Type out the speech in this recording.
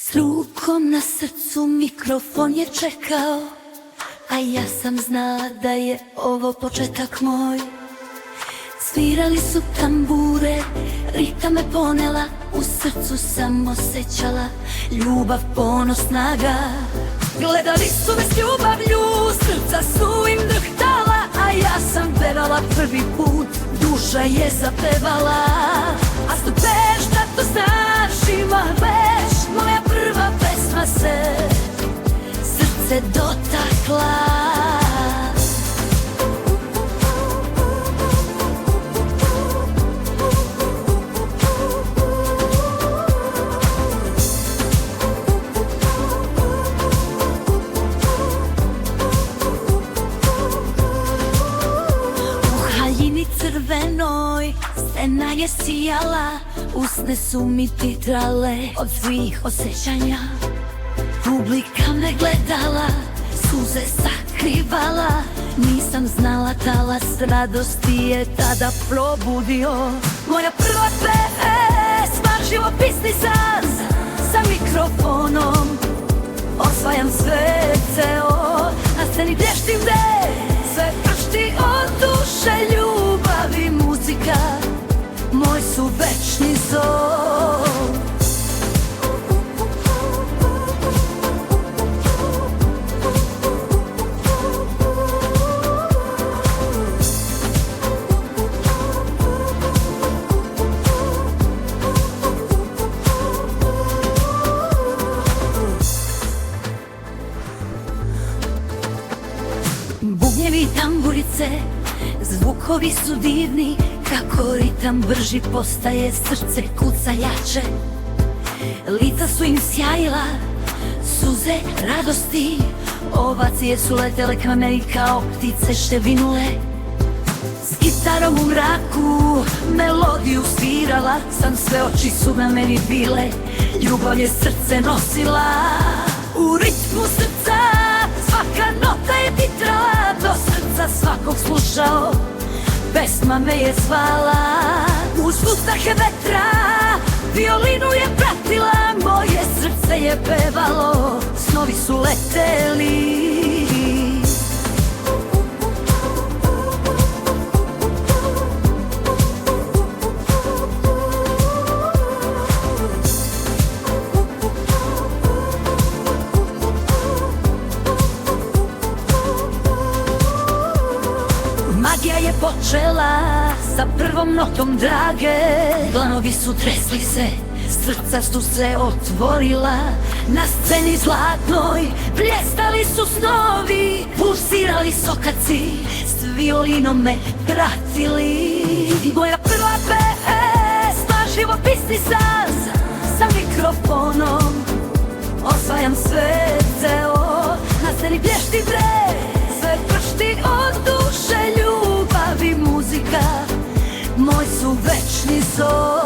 S rukom na srcu mikrofon je čekao, a ja sam znala da je ovo početak moj. Svirali su tambure, ritam me ponela, u srcu sam osjećala ljubav, ponos, snaga. Gledali su me s ljubavlju, srca su im drhtala, a ja sam pevala prvi put, duša je zapevala. A stupeš da to znaš, ima već, moja prva pesma se srce dotakla. Crvenoj scena je sijala, usne su mi titrale od svih osjećanja. Publika me gledala, suze sakrivala, nisam znala, talas radosti je tada probudio. Moja prva pesma, živopisni san, sa mikrofonom osvajam sve ceo. Na sceni blještim gde sve pršti od duše, ljubav i muzika moj su večni zov. Bubnjevi, tamburice, zvukovi su divni, kako ritam brži postaje, srce kuca jače. Lica su im sjajila, suze radosti, ovacije su letele ka meni kao ptice števinule. S gitarom u mraku melodiju svirala sam, sve oči su na meni bile, ljubav je srce nosila. U ritmu srca svaka nota je titrala, do srca svakog slušao, pesma me je zvala. Uz uzdahe vetra violinu je pratila, moje srce je pevalo, snovi su leteli. Magija je počela sa prvom notom drage, dlanovi su tresli se, srca su se otvorila. Na sceni zlatnoj bljestali su snovi, pulsirali sokaci, s violinom me pratili. Moja prva pesma, živopisni san, sa mikrofonom osvajam sve ceo. Na sceni blješti bre, sve pršti od duše, ljubav i muzika moj su večni zov.